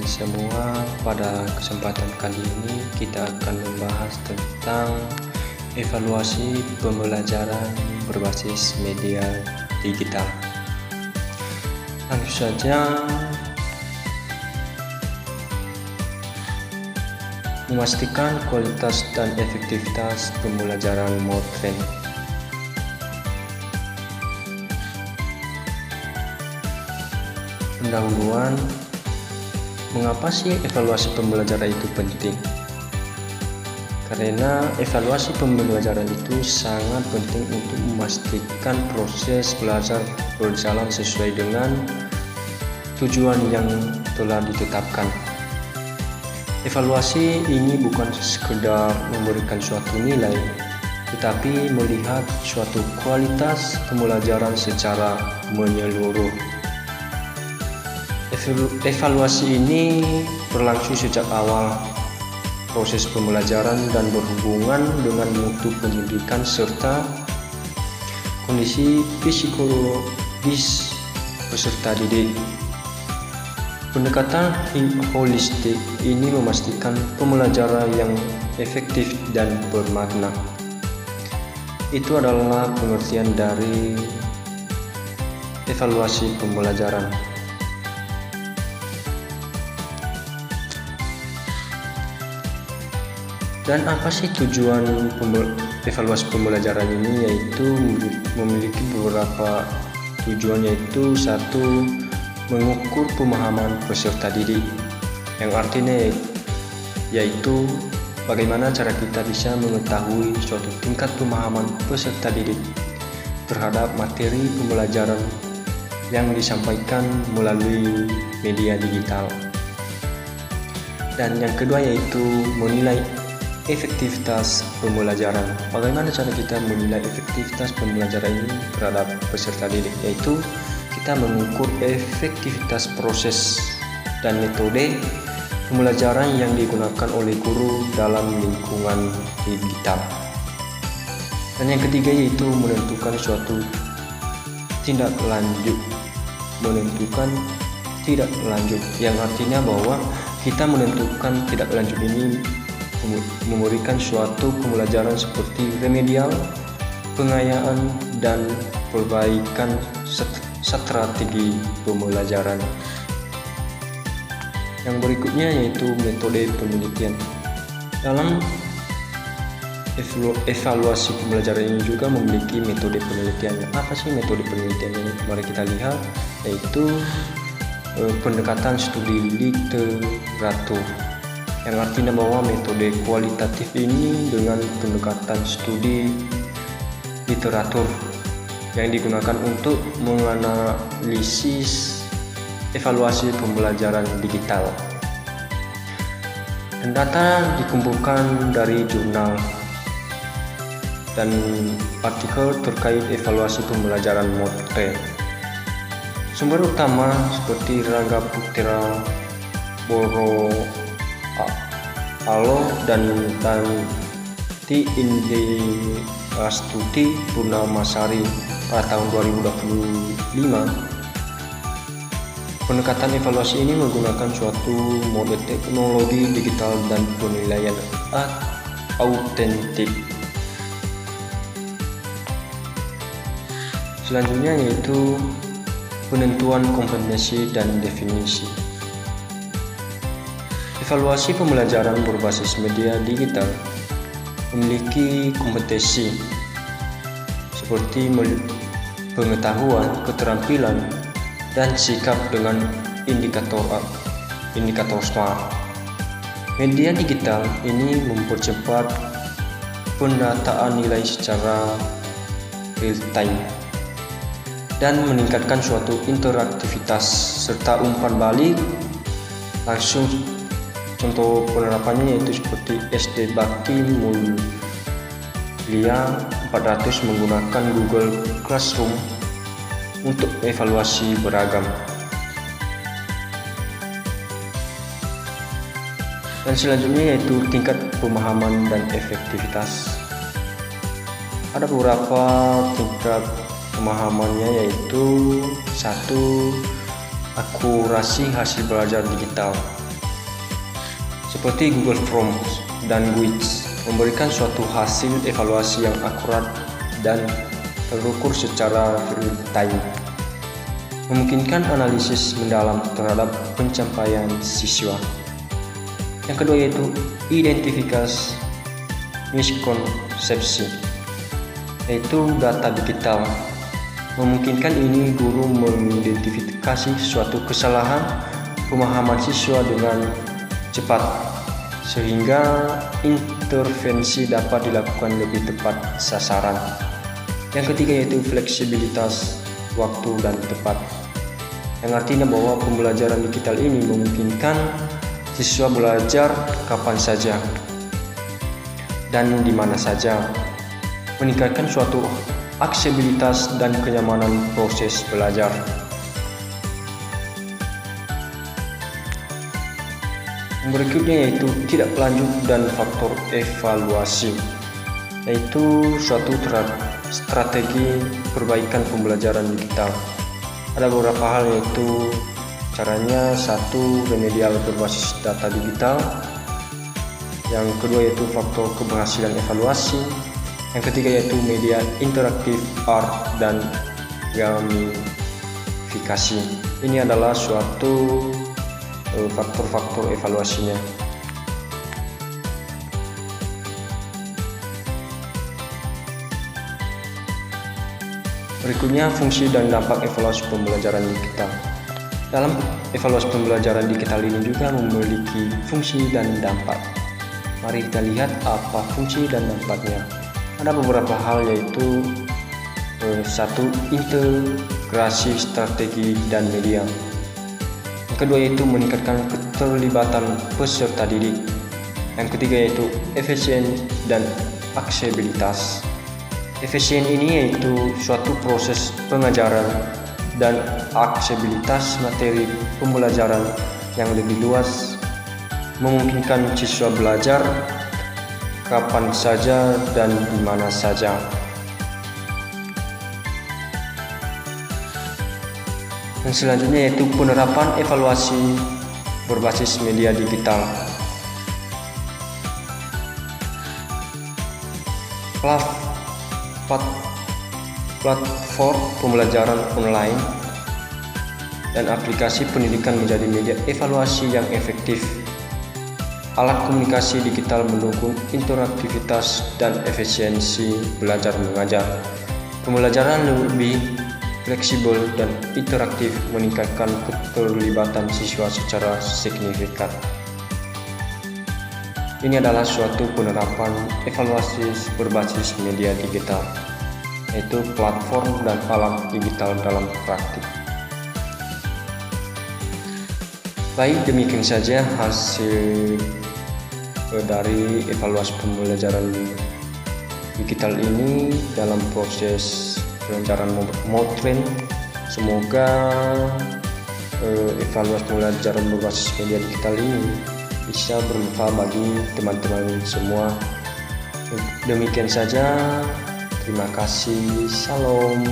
semua. Pada kesempatan kali ini kita akan membahas tentang evaluasi pembelajaran berbasis media digital. Langsung saja, memastikan kualitas dan efektivitas pembelajaran modern. Pendahuluan, mengapa sih evaluasi pembelajaran itu penting? Karena evaluasi pembelajaran itu sangat penting untuk memastikan proses belajar berjalan sesuai dengan tujuan yang telah ditetapkan. Evaluasi ini bukan sekedar memberikan suatu nilai, tetapi melihat suatu kualitas pembelajaran secara menyeluruh. Evaluasi ini berlangsung sejak awal proses pembelajaran dan berhubungan dengan mutu pendidikan serta kondisi psikologis peserta didik. Pendekatan holistik ini memastikan pembelajaran yang efektif dan bermakna. Itu adalah pengertian dari evaluasi pembelajaran. Dan apa sih tujuan evaluasi pembelajaran ini? Yaitu memiliki beberapa tujuan, yaitu satu, mengukur pemahaman peserta didik, yang artinya yaitu bagaimana cara kita bisa mengetahui suatu tingkat pemahaman peserta didik terhadap materi pembelajaran yang disampaikan melalui media digital. Dan yang kedua yaitu menilai efektivitas pembelajaran. Bagaimana cara kita menilai efektivitas pembelajaran ini terhadap peserta didik? Yaitu kita mengukur efektivitas proses dan metode pembelajaran yang digunakan oleh guru dalam lingkungan digital. Dan yang ketiga yaitu menentukan suatu tindak lanjut. Menentukan tidak lanjut, yang artinya bahwa kita menentukan tidak lanjut ini memberikan suatu pembelajaran seperti remedial, pengayaan, dan perbaikan strategi pembelajaran. Yang berikutnya yaitu metode penelitian. Dalam evaluasi pembelajaran ini juga memiliki metode penelitiannya. Apa sih metode penelitian ini? Mari kita lihat, yaitu pendekatan studi literatur, yang artinya bahwa metode kualitatif ini dengan pendekatan studi literatur yang digunakan untuk menganalisis evaluasi pembelajaran digital. Dan data dikumpulkan dari jurnal dan artikel terkait evaluasi pembelajaran modern. Sumber utama seperti Rangga Putra, Boro Alo, dan Tanti Indiastuti Purnamasari pada tahun 2025. Pendekatan evaluasi ini menggunakan suatu mode teknologi digital dan penilaian autentik. Selanjutnya yaitu penentuan kompetensi dan definisi. Evaluasi pembelajaran berbasis media digital memiliki kompetensi seperti pengetahuan, keterampilan, dan sikap dengan indikator SMART. Media digital ini mempercepat pendataan nilai secara real time dan meningkatkan suatu interaktivitas serta umpan balik langsung. Contoh penerapannya yaitu seperti SD Bakti Mulia 400 menggunakan Google Classroom untuk evaluasi beragam. Dan selanjutnya yaitu tingkat pemahaman dan efektivitas. Ada beberapa tingkat pemahamannya, yaitu 1. Akurasi hasil belajar digital. seperti Google Forms dan Quiz, memberikan suatu hasil evaluasi yang akurat dan terukur secara real time, memungkinkan analisis mendalam terhadap pencapaian siswa. Yang kedua yaitu identifikasi miskonsepsi, yaitu data digital. Memungkinkan ini guru mengidentifikasi suatu kesalahan pemahaman siswa dengan cepat, sehingga intervensi dapat dilakukan lebih tepat sasaran. Yang ketiga yaitu fleksibilitas waktu dan tepat, yang artinya bahwa pembelajaran digital ini memungkinkan siswa belajar kapan saja dan di mana saja, meningkatkan suatu aksesibilitas dan kenyamanan proses belajar. Berikutnya yaitu tidak lanjut dan faktor evaluasi, yaitu suatu strategi perbaikan pembelajaran digital. Ada beberapa hal, yaitu caranya: satu, remedial berbasis data digital. Yang kedua yaitu faktor keberhasilan evaluasi. Yang ketiga yaitu media interaktif, art, dan gamifikasi. Ini adalah suatu faktor-faktor evaluasinya. Berikutnya fungsi dan dampak evaluasi pembelajaran digital. Dalam evaluasi pembelajaran digital ini juga memiliki fungsi dan dampak. Mari kita lihat apa fungsi dan dampaknya. Ada beberapa hal, yaitu satu, integrasi strategi dan media. Yang kedua yaitu meningkatkan keterlibatan peserta didik. Yang ketiga yaitu efisien dan aksesibilitas. Efisien ini yaitu suatu proses pengajaran dan aksesibilitas materi pembelajaran yang lebih luas, memungkinkan siswa belajar kapan saja dan di mana saja. Yang selanjutnya yaitu penerapan evaluasi berbasis media digital. Platform pembelajaran online dan aplikasi pendidikan menjadi media evaluasi yang efektif. Alat komunikasi digital mendukung interaktivitas dan efisiensi belajar mengajar. Pembelajaran lebih fleksibel dan interaktif, meningkatkan keterlibatan siswa secara signifikan. Ini adalah suatu penerapan evaluasi berbasis media digital, yaitu platform dan alat digital dalam praktik. Baik, demikian saja hasil dari evaluasi pembelajaran digital ini dalam proses perencanaan Moodtrain. Semoga evaluasi pembelajaran berbasis media digital ini bisa bermanfaat bagi teman-teman semua. Demikian saja, terima kasih, salam.